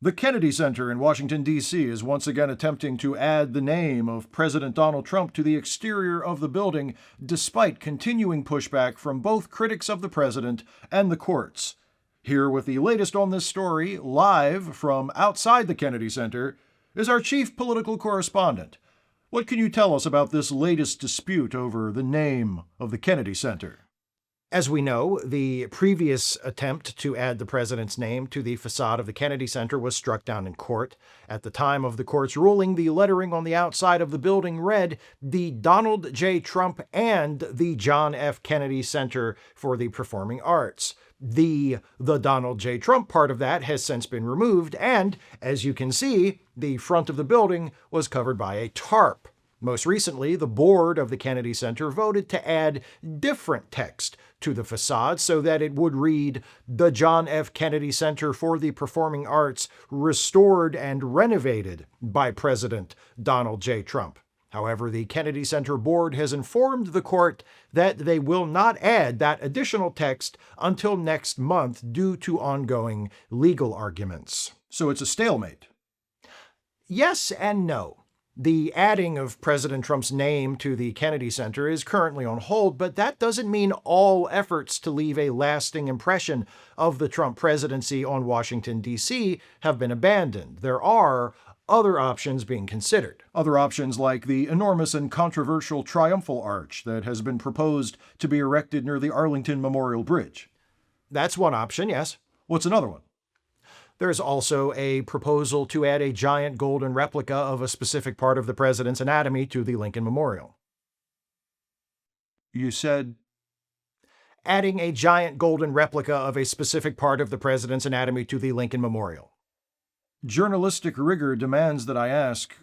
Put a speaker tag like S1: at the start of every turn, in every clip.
S1: The Kennedy Center in Washington, D.C. is once again attempting to add the name of President Donald Trump to the exterior of the building, despite continuing pushback from both critics of the president and the courts. Here with the latest on this story, live from outside the Kennedy Center, is our chief political correspondent. What can you tell us about this latest dispute over the name of the Kennedy Center?
S2: As we know, the previous attempt to add the president's name to the facade of the Kennedy Center was struck down in court. At the time of the court's ruling, the lettering on the outside of the building read, "The Donald J. Trump and the John F. Kennedy Center for the Performing Arts." The Donald J. Trump part of that has since been removed, and, as you can see, the front of the building was covered by a tarp. Most recently, the board of the Kennedy Center voted to add different text to the facade so that it would read, "The John F. Kennedy Center for the Performing Arts, restored and renovated by President Donald J. Trump." However, the Kennedy Center board has informed the court that they will not add that additional text until next month due to ongoing legal arguments.
S1: So it's a stalemate.
S2: Yes and no. The adding of President Trump's name to the Kennedy Center is currently on hold, but that doesn't mean all efforts to leave a lasting impression of the Trump presidency on Washington, D.C. have been abandoned. There are other options being considered.
S1: Other options like the enormous and controversial Triumphal Arch that has been proposed to be erected near the Arlington Memorial Bridge.
S2: That's one option, yes.
S1: What's another one?
S2: There's also a proposal to add a giant golden replica of a specific part of the president's anatomy to the Lincoln Memorial.
S1: You said?
S2: Adding a giant golden replica of a specific part of the president's anatomy to the Lincoln Memorial.
S1: Journalistic rigor demands that I ask,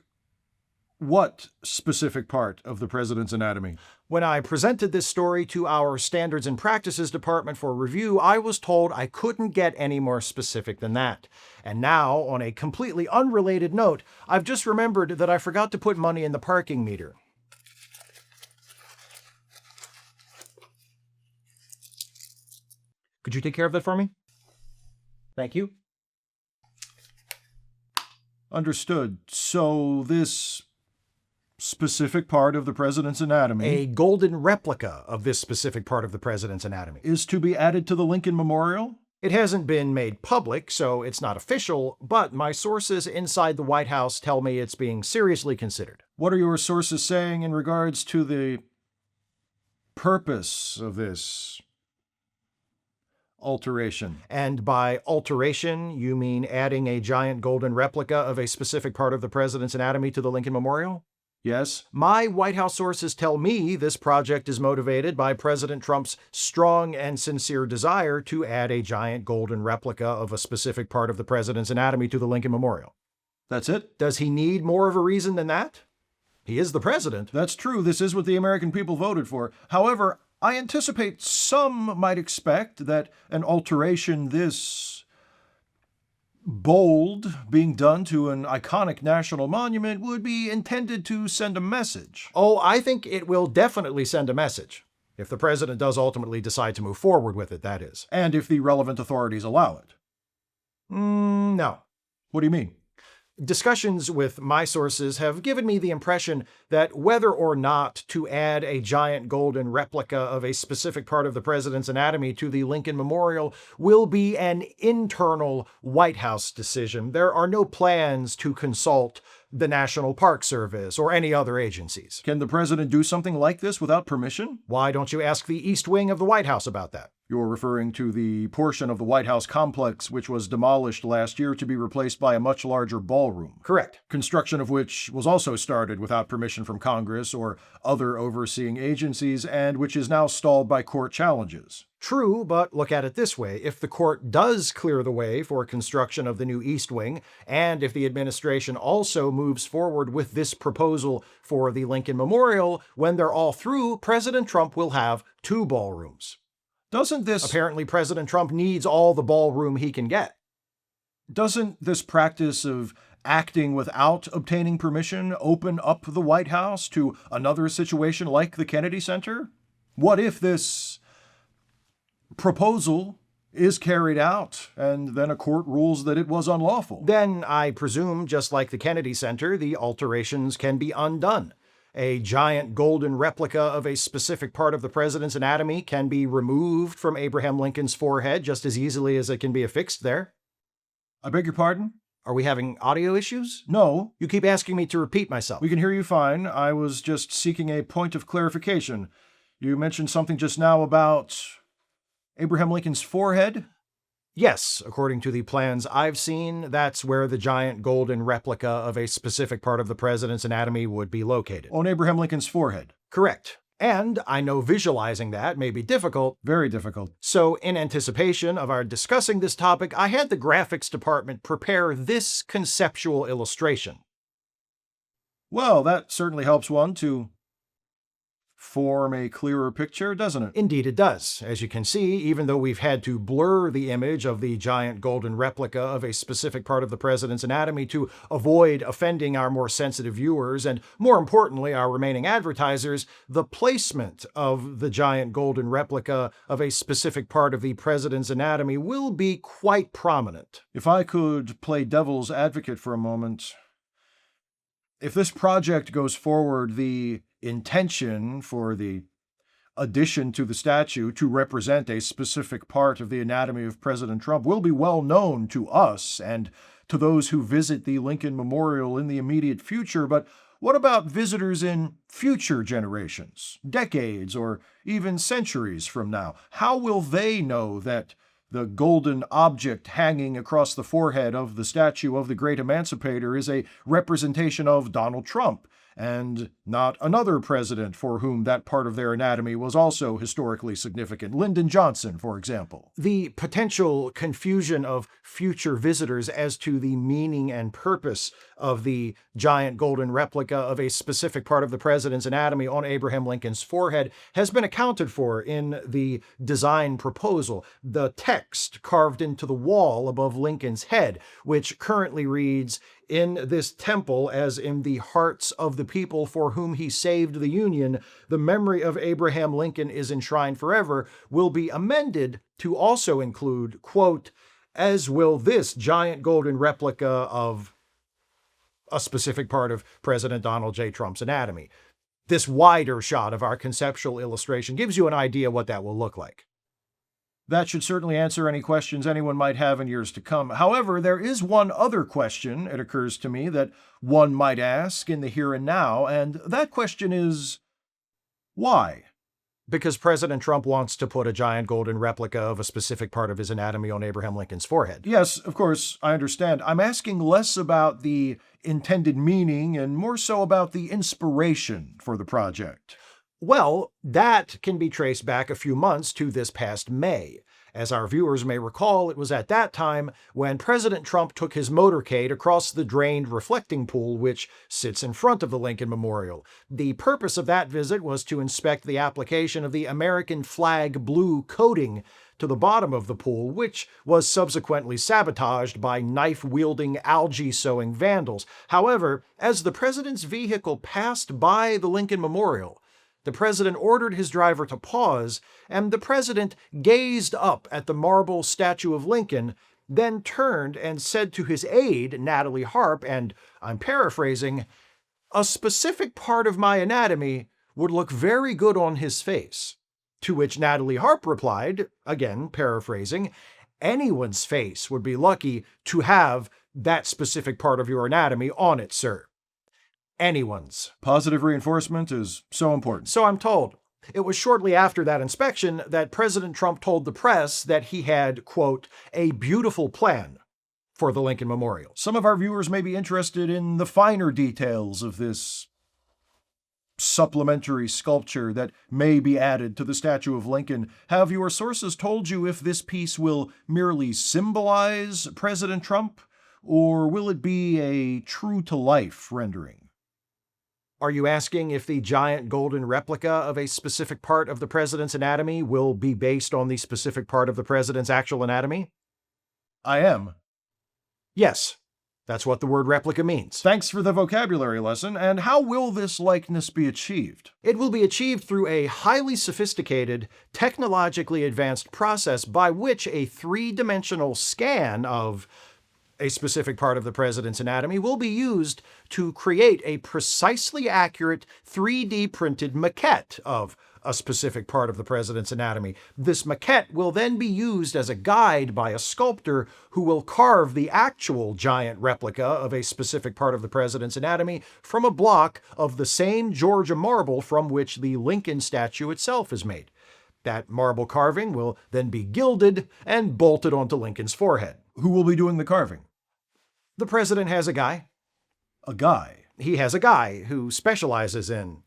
S1: what specific part of the president's anatomy?
S2: When I presented this story to our Standards and Practices Department for review, I was told I couldn't get any more specific than that. And now, on a completely unrelated note, I've just remembered that I forgot to put money in the parking meter. Could you take care of that for me? Thank you.
S1: Understood. So this specific part of the president's anatomy,
S2: a golden replica of this specific part of the president's anatomy,
S1: is to be added to the Lincoln Memorial?
S2: It hasn't been made public, so it's not official, but my sources inside the White House tell me it's being seriously considered.
S1: What are your sources saying in regards to the purpose of this alteration?
S2: And by alteration, you mean adding a giant golden replica of a specific part of the president's anatomy to the Lincoln Memorial?
S1: Yes.
S2: My White House sources tell me this project is motivated by President Trump's strong and sincere desire to add a giant golden replica of a specific part of the president's anatomy to the Lincoln Memorial.
S1: That's it?
S2: Does he need more of a reason than that? He is the president.
S1: That's true. This is what the American people voted for. However, I anticipate some might expect that an alteration this bold being done to an iconic national monument would be intended to send a message.
S2: Oh, I think it will definitely send a message. If the president does ultimately decide to move forward with it, that is.
S1: And if the relevant authorities allow it.
S2: No.
S1: What do you mean?
S2: Discussions with my sources have given me the impression that whether or not to add a giant golden replica of a specific part of the president's anatomy to the Lincoln Memorial will be an internal White House decision. There are no plans to consult the National Park Service or any other agencies.
S1: Can the president do something like this without permission?
S2: Why don't you ask the East Wing of the White House about that?
S1: You're referring to the portion of the White House complex which was demolished last year to be replaced by a much larger ballroom.
S2: Correct.
S1: Construction of which was also started without permission from Congress or other overseeing agencies, and which is now stalled by court challenges.
S2: True, but look at it this way. If the court does clear the way for construction of the new East Wing, and if the administration also moves forward with this proposal for the Lincoln Memorial, when they're all through, President Trump will have 2 ballrooms.
S1: Doesn't this...
S2: Apparently, President Trump needs all the ballroom he can get.
S1: Doesn't this practice of acting without obtaining permission open up the White House to another situation like the Kennedy Center? What if this proposal is carried out, and then a court rules that it was unlawful.
S2: Then, I presume, just like the Kennedy Center, the alterations can be undone. A giant golden replica of a specific part of the president's anatomy can be removed from Abraham Lincoln's forehead just as easily as it can be affixed there.
S1: I beg your pardon?
S2: Are we having audio issues?
S1: No.
S2: You keep asking me to repeat myself.
S1: We can hear you fine. I was just seeking a point of clarification. You mentioned something just now about Abraham Lincoln's forehead?
S2: Yes, according to the plans I've seen, that's where the giant golden replica of a specific part of the president's anatomy would be located.
S1: On Abraham Lincoln's forehead?
S2: Correct. And I know visualizing that may be difficult.
S1: Very difficult.
S2: So, in anticipation of our discussing this topic, I had the graphics department prepare this conceptual illustration.
S1: Well, that certainly helps one to form a clearer picture, doesn't it?
S2: Indeed it does. As you can see, even though we've had to blur the image of the giant golden replica of a specific part of the president's anatomy to avoid offending our more sensitive viewers and, more importantly, our remaining advertisers, the placement of the giant golden replica of a specific part of the president's anatomy will be quite prominent.
S1: If I could play devil's advocate for a moment, if this project goes forward, the intention for the addition to the statue to represent a specific part of the anatomy of President Trump will be well known to us and to those who visit the Lincoln Memorial in the immediate future, but what about visitors in future generations, decades, or even centuries from now? How will they know that the golden object hanging across the forehead of the statue of the great emancipator is a representation of Donald Trump, and not another president for whom that part of their anatomy was also historically significant, Lyndon Johnson, for example?
S2: The potential confusion of future visitors as to the meaning and purpose of the giant golden replica of a specific part of the president's anatomy on Abraham Lincoln's forehead has been accounted for in the design proposal, the text carved into the wall above Lincoln's head, which currently reads, "In this temple, as in the hearts of the people for whom he saved the Union, the memory of Abraham Lincoln is enshrined forever," will be amended to also include, quote, "as will this giant golden replica of a specific part of President Donald J. Trump's anatomy." This wider shot of our conceptual illustration gives you an idea what that will look like.
S1: That should certainly answer any questions anyone might have in years to come. However, there is one other question, it occurs to me, that one might ask in the here and now, and that question is, why?
S2: Because President Trump wants to put a giant golden replica of a specific part of his anatomy on Abraham Lincoln's forehead.
S1: Yes, of course, I understand. I'm asking less about the intended meaning and more so about the inspiration for the project.
S2: Well, that can be traced back a few months to this past May. As our viewers may recall, it was at that time when President Trump took his motorcade across the drained reflecting pool which sits in front of the Lincoln Memorial. The purpose of that visit was to inspect the application of the American flag blue coating to the bottom of the pool, which was subsequently sabotaged by knife-wielding, algae-sowing vandals. However, as the president's vehicle passed by the Lincoln Memorial, the president ordered his driver to pause, and the president gazed up at the marble statue of Lincoln, then turned and said to his aide, Natalie Harp, and I'm paraphrasing, "A specific part of my anatomy would look very good on his face." To which Natalie Harp replied, again paraphrasing, "Anyone's face would be lucky to have that specific part of your anatomy on it, sir." Anyone's.
S1: Positive reinforcement is so important.
S2: So I'm told. It was shortly after that inspection that President Trump told the press that he had, quote, "a beautiful plan" for the Lincoln Memorial.
S1: Some of our viewers may be interested in the finer details of this supplementary sculpture that may be added to the statue of Lincoln. Have your sources told you if this piece will merely symbolize President Trump, or will it be a true-to-life rendering?
S2: Are you asking if the giant golden replica of a specific part of the president's anatomy will be based on the specific part of the president's actual anatomy?
S1: I am.
S2: Yes. That's what the word replica means.
S1: Thanks for the vocabulary lesson. And how will this likeness be achieved?
S2: It will be achieved through a highly sophisticated, technologically advanced process by which a three-dimensional scan of a specific part of the president's anatomy will be used to create a precisely accurate 3D printed maquette of a specific part of the president's anatomy. This maquette will then be used as a guide by a sculptor who will carve the actual giant replica of a specific part of the president's anatomy from a block of the same Georgia marble from which the Lincoln statue itself is made. That marble carving will then be gilded and bolted onto Lincoln's forehead.
S1: Who will be doing the carving?
S2: The president has a guy.
S1: A guy?
S2: He has a guy who specializes in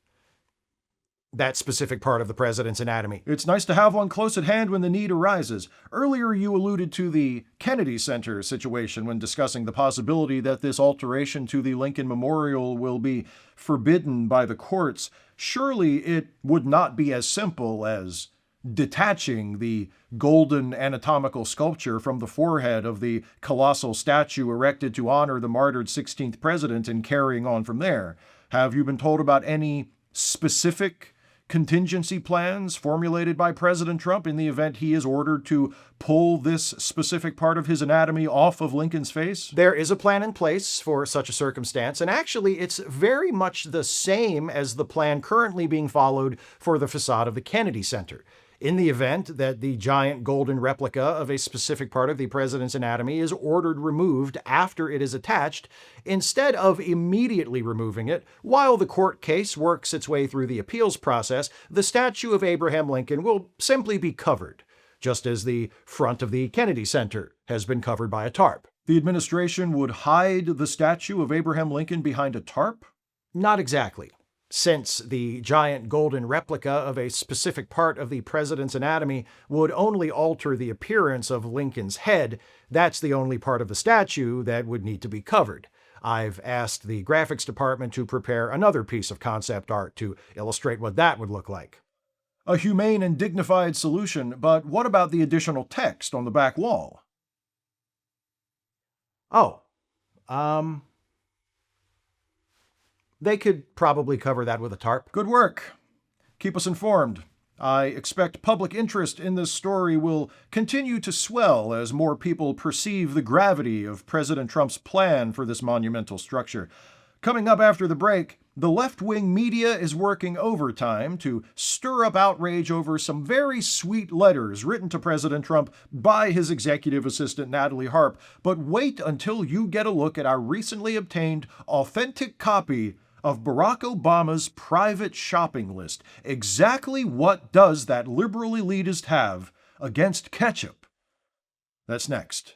S2: that specific part of the president's anatomy.
S1: It's nice to have one close at hand when the need arises. Earlier you alluded to the Kennedy Center situation when discussing the possibility that this alteration to the Lincoln Memorial will be forbidden by the courts. Surely it would not be as simple as detaching the golden anatomical sculpture from the forehead of the colossal statue erected to honor the martyred 16th president and carrying on from there. Have you been told about any specific contingency plans formulated by President Trump in the event he is ordered to pull this specific part of his anatomy off of Lincoln's face?
S2: There is a plan in place for such a circumstance, and actually it's very much the same as the plan currently being followed for the facade of the Kennedy Center. In the event that the giant golden replica of a specific part of the president's anatomy is ordered removed after it is attached, instead of immediately removing it, while the court case works its way through the appeals process, the statue of Abraham Lincoln will simply be covered, just as the front of the Kennedy Center has been covered by a tarp.
S1: The administration would hide the statue of Abraham Lincoln behind a tarp?
S2: Not exactly. Since the giant golden replica of a specific part of the president's anatomy would only alter the appearance of Lincoln's head, that's the only part of the statue that would need to be covered. I've asked the graphics department to prepare another piece of concept art to illustrate what that would look like.
S1: A humane and dignified solution, but what about the additional text on the back wall?
S2: They could probably cover that with a tarp.
S1: Good work. Keep us informed. I expect public interest in this story will continue to swell as more people perceive the gravity of President Trump's plan for this monumental structure. Coming up after the break, the left-wing media is working overtime to stir up outrage over some very sweet letters written to President Trump by his executive assistant Natalie Harp. But wait until you get a look at our recently obtained authentic copy of Barack Obama's private shopping list. Exactly what does that liberal elitist have against ketchup? That's next.